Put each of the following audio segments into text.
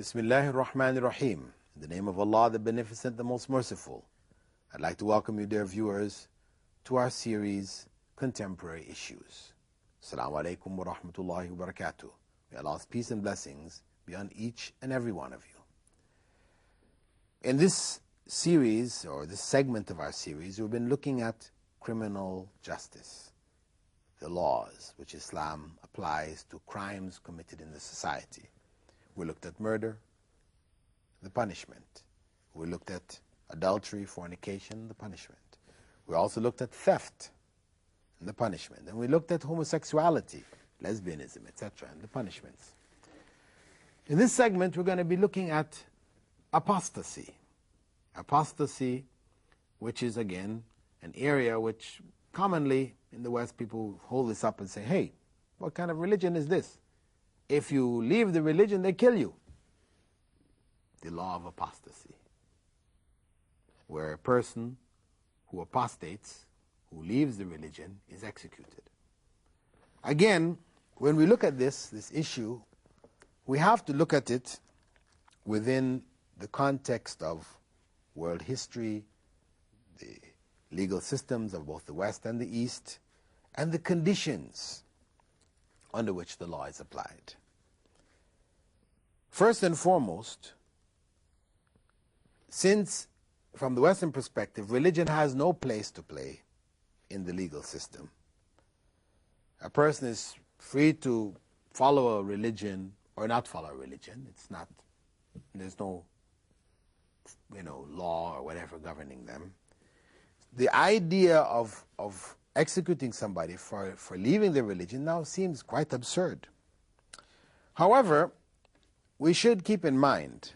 Bismillahir Rahmanir Rahim. In the name of Allah, the Beneficent, the Most Merciful. I'd like to welcome you, dear viewers, to our series, Contemporary Issues. Assalamu alaikum wa rahmatullahi wa barakatuh. May Allah's peace and blessings be on each and every one of you. In this series, or this segment of our series, we've been looking at criminal justice, the laws which Islam applies to crimes committed in the society. We looked at murder, the punishment. We looked at adultery, fornication, the punishment. We also looked at theft and the punishment. And we looked at homosexuality, lesbianism, etc., and the punishments. In this segment, we're going to be looking at apostasy. Apostasy, which is, again, an area which commonly in the West people hold this up and say, hey, what kind of religion is this? If you leave the religion, they kill you. The law of apostasy, where a person who apostates, who leaves the religion, is executed. Again, when we look at this issue, we have to look at it within the context of world history, the legal systems of both the West and the East, and the conditions under which the law is applied. First and foremost, since from the Western perspective, religion has no place to play in the legal system. A person is free to follow a religion or not follow a religion. There's no, law or whatever governing them. The idea of executing somebody for leaving their religion now seems quite absurd. However, we should keep in mind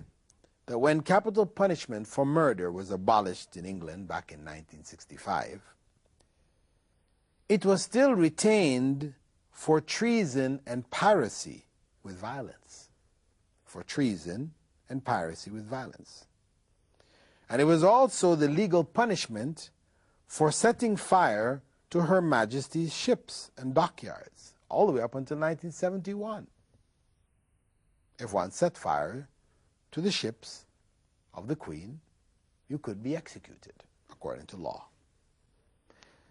that when capital punishment for murder was abolished in England back in 1965, it was still retained for treason and piracy with violence. For treason and piracy with violence. And it was also the legal punishment for setting fire to Her Majesty's ships and dockyards, all the way up until 1971. If one set fire to the ships of the Queen, you could be executed, according to law.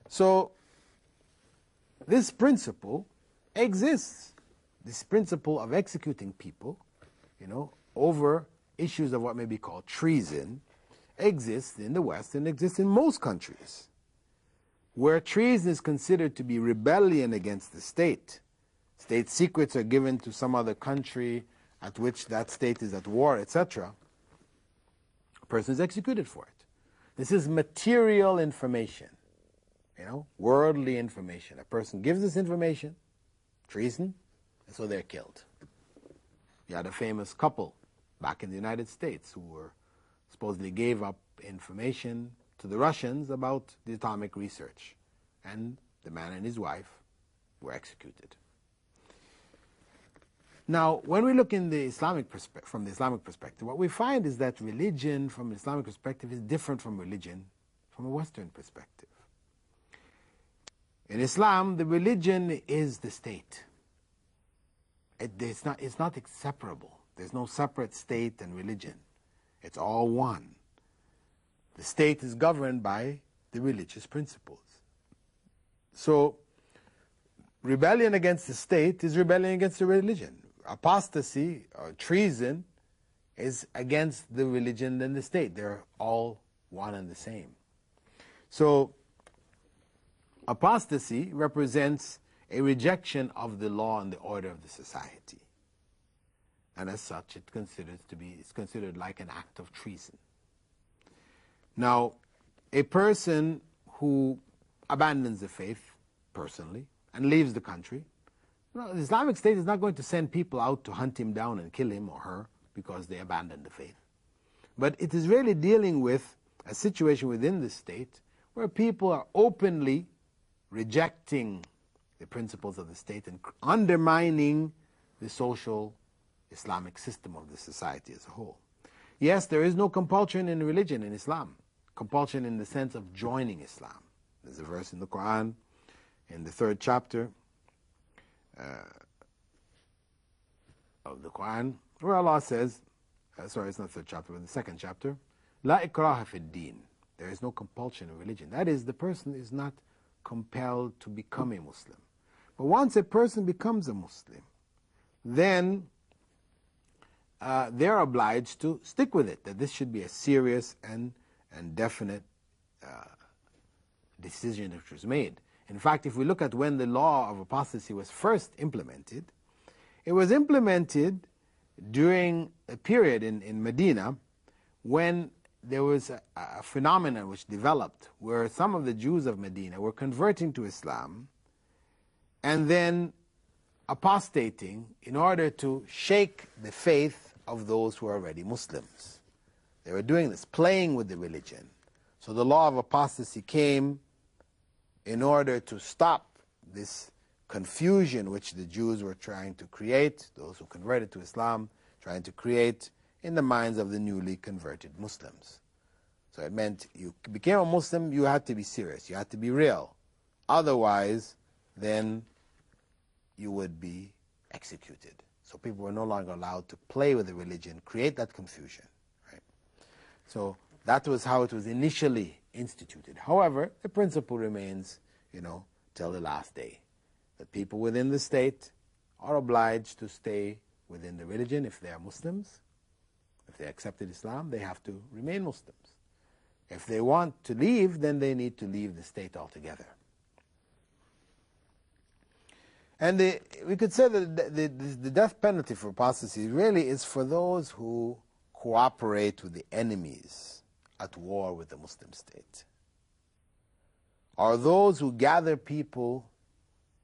So, this principle exists. This principle of executing people, over issues of what may be called treason, exists in the West and exists in most countries. Where treason is considered to be rebellion against the state, state secrets are given to some other country at which that state is at war, etc., a person is executed for it. This is material information, worldly information. A person gives this information, treason, and so they're killed. You had a famous couple back in the United States who supposedly gave up information to the Russians about the atomic research, and the man and his wife were executed. Now, when we look in the from the Islamic perspective, what we find is that religion from an Islamic perspective is different from religion from a Western perspective. In Islam, the religion is the state. It's not separable. There's no separate state and religion. It's all one. The state is governed by the religious principles. So, rebellion against the state is rebellion against the religion. Apostasy or treason is against the religion and the state. They're all one and the same. So, apostasy represents a rejection of the law and the order of the society. And as such, it's considered like an act of treason. Now, a person who abandons the faith personally and leaves the country, the Islamic State is not going to send people out to hunt him down and kill him or her because they abandoned the faith. But it is really dealing with a situation within the state where people are openly rejecting the principles of the state and undermining the social Islamic system of the society as a whole. Yes, there is no compulsion in religion in Islam. Compulsion in the sense of joining Islam. There's a verse in the Quran, in the 3rd chapter of the Quran, where Allah says, sorry, it's not the third chapter, but the second chapter. La ikraha fi din. There is no compulsion in religion. That is, the person is not compelled to become a Muslim. But once a person becomes a Muslim, then they're obliged to stick with it, that this should be a serious and definite decision that was made. In fact, if we look at when the law of apostasy was first implemented, it was implemented during a period in Medina when there was a phenomenon which developed where some of the Jews of Medina were converting to Islam and then apostating in order to shake the faith of those who are already Muslims. They were doing this, playing with the religion. So the law of apostasy came in order to stop this confusion which the Jews were trying to create, those who converted to Islam, trying to create in the minds of the newly converted Muslims. So it meant you became a Muslim, you had to be serious, you had to be real. Otherwise, then you would be executed. So people were no longer allowed to play with the religion, create that confusion. Right? So that was how it was initially instituted. However, the principle remains, till the last day. That people within the state are obliged to stay within the religion if they are Muslims. If they accepted Islam, they have to remain Muslims. If they want to leave, then they need to leave the state altogether. And we could say that the death penalty for apostasy really is for those who cooperate with the enemies at war with the Muslim state, or those who gather people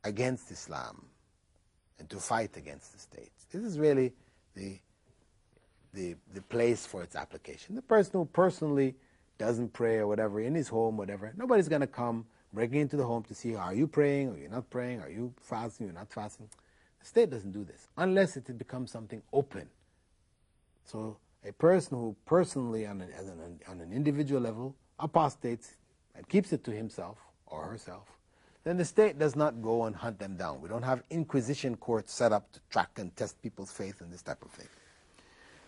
against Islam and to fight against the state. This is really the place for its application. The person who personally doesn't pray or whatever, in his home, whatever, nobody's going to come breaking into the home to see, are you praying or you're not praying, are you fasting, you're not fasting. The state doesn't do this, unless it becomes something open. So a person who personally, on an individual level, apostates and keeps it to himself or herself, then the state does not go and hunt them down. We don't have inquisition courts set up to track and test people's faith and this type of thing.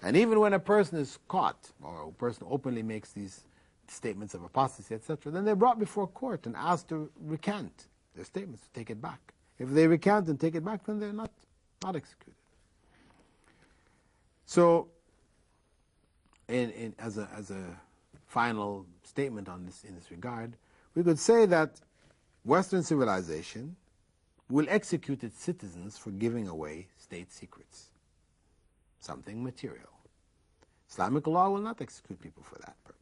And even when a person is caught, or a person openly makes these statements of apostasy, etc., then they're brought before court and asked to recant their statements, to take it back. If they recant and take it back, then they're not executed. So, as a final statement on this, in this regard, we could say that Western civilization will execute its citizens for giving away state secrets, something material. Islamic law will not execute people for that purpose.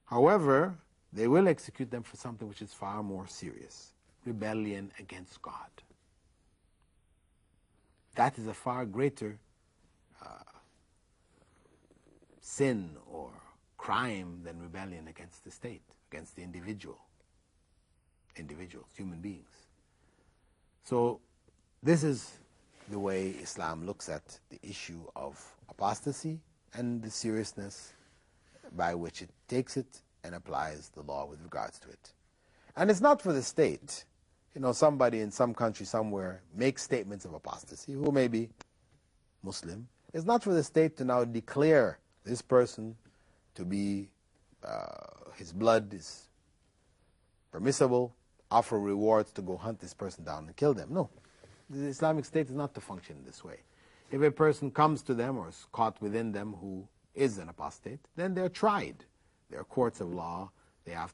However, they will execute them for something which is far more serious: rebellion against God. That is a far greater sin or crime than rebellion against the state, against the individuals, human beings. So this is the way Islam looks at the issue of apostasy and the seriousness by which it takes it and applies the law with regards to it. And it's not for the state. Somebody in some country somewhere makes statements of apostasy, who may be Muslim. It's not for the state to now declare this person to be, his blood is permissible, offer rewards to go hunt this person down and kill them. No. The Islamic State is not to function this way. If a person comes to them or is caught within them who is an apostate, then they're tried. There are courts of law. Their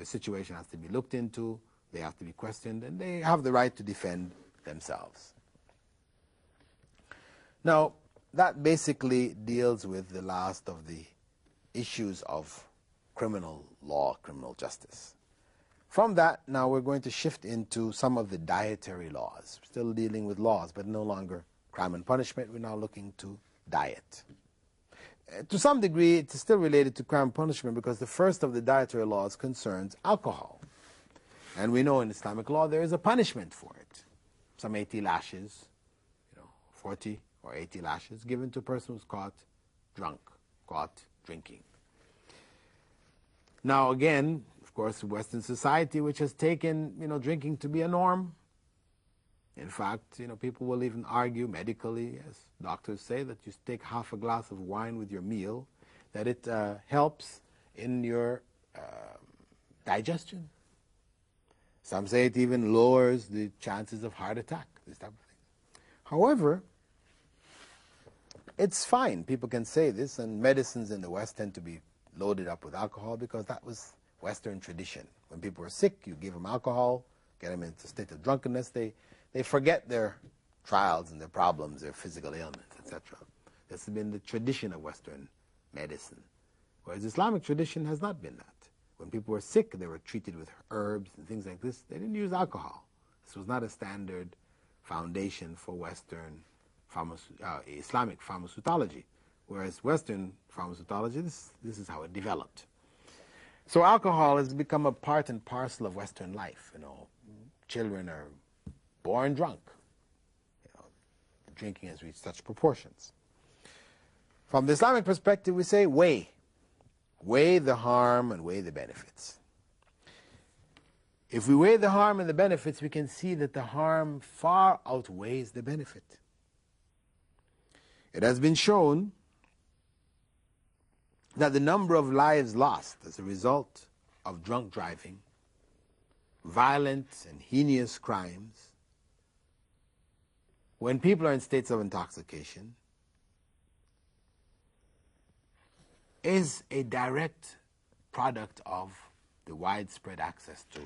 situation has to be looked into. They have to be questioned, and they have the right to defend themselves. Now, that basically deals with the last of the issues of criminal law, criminal justice. From that, now we're going to shift into some of the dietary laws. Still dealing with laws, but no longer crime and punishment. We're now looking to diet. To some degree, it's still related to crime and punishment because the first of the dietary laws concerns alcohol. And we know in Islamic law there is a punishment for it. Some 80 lashes, 40 or 80 lashes given to a person who's caught drunk, caught drinking. Now again, of course, Western society, which has taken, drinking to be a norm, In fact, people will even argue medically, as doctors say, that you take half a glass of wine with your meal, that it helps in your digestion. Some say it even lowers the chances of heart attack, this type of thing. However, it's fine. People can say this, and medicines in the West tend to be loaded up with alcohol because that was Western tradition. When people were sick, you give them alcohol, get them into a state of drunkenness. They forget their trials and their problems, their physical ailments, etc. This has been the tradition of Western medicine, whereas Islamic tradition has not been that. When people were sick, they were treated with herbs and things like this. They didn't use alcohol. This was not a standard foundation for Western Islamic pharmacology, whereas Western pharmacology, this is how it developed. So alcohol has become a part and parcel of Western life. Children are born drunk. Drinking has reached such proportions. From the Islamic perspective, we say weigh the harm and weigh the benefits. If we weigh the harm and the benefits, we can see that the harm far outweighs the benefit. It has been shown that the number of lives lost as a result of drunk driving, violent and heinous crimes, when people are in states of intoxication, is a direct product of the widespread access to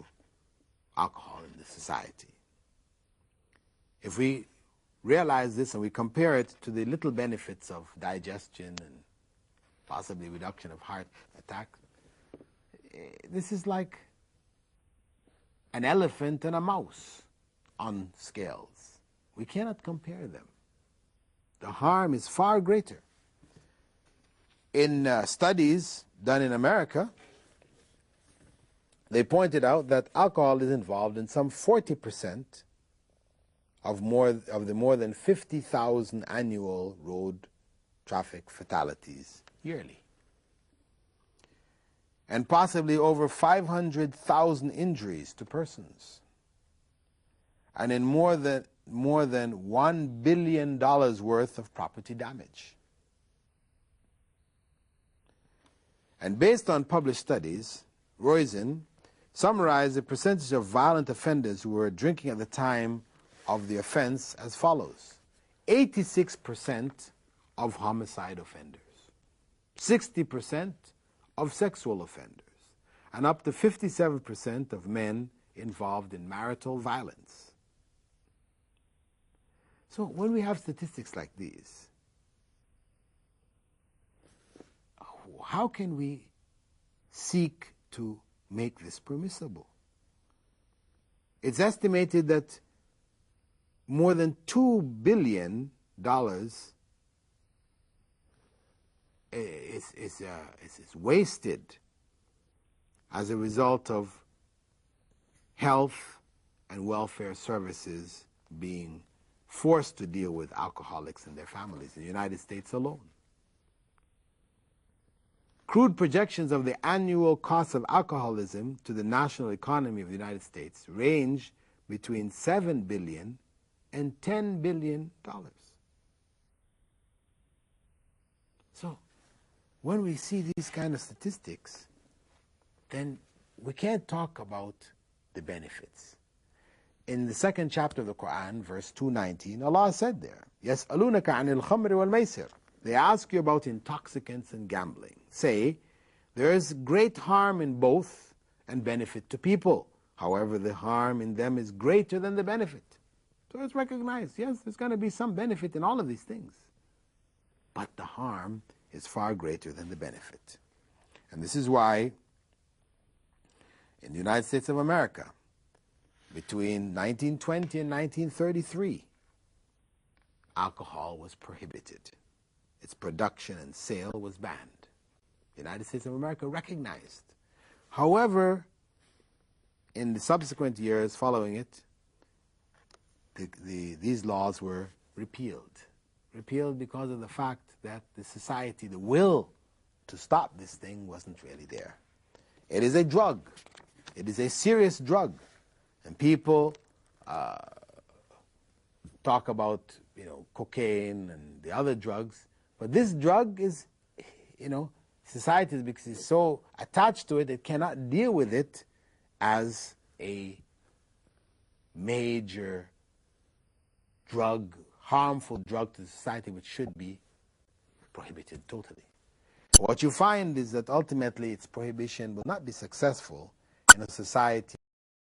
alcohol in the society. If we realize this and we compare it to the little benefits of digestion and possibly reduction of heart attack, this is like an elephant and a mouse on scales. We cannot compare them. The harm is far greater. In studies done in America, they pointed out that alcohol is involved in some 40% of the more than 50,000 annual road traffic fatalities yearly, and possibly over 500,000 injuries to persons, and in more than $1 billion worth of property damage. And based on published studies, Roizen summarized the percentage of violent offenders who were drinking at the time of the offense as follows: 86% of homicide offenders, 60% of sexual offenders, and up to 57% of men involved in marital violence. So when we have statistics like these, how can we seek to make this permissible? It's estimated that more than $2 billion is wasted as a result of health and welfare services being forced to deal with alcoholics and their families in the United States alone. Crude projections of the annual cost of alcoholism to the national economy of the United States range between $7 billion and $10 billion. So, when we see these kind of statistics, then we can't talk about the benefits. In the second chapter of the Quran, verse 219, Allah said there, يَسْأَلُونَكَ عَنِ الْخَمْرِ وَالْمَيْسِرِ. They ask you about intoxicants and gambling. Say, there is great harm in both and benefit to people. However, the harm in them is greater than the benefit. So it's recognized, yes, there's going to be some benefit in all of these things. But the harm is far greater than the benefit. And this is why in the United States of America, between 1920 and 1933, alcohol was prohibited. Its production and sale was banned. The United States of America recognized. However, in the subsequent years following it, these laws were repealed. Repealed because of the fact that the society, the will to stop this thing wasn't really there. It is a drug. It is a serious drug. And people talk about, cocaine and the other drugs, but this drug is, society, because it's so attached to it, it cannot deal with it as a major drug, harmful drug to society, which should be prohibited totally. What you find is that ultimately its prohibition will not be successful in a society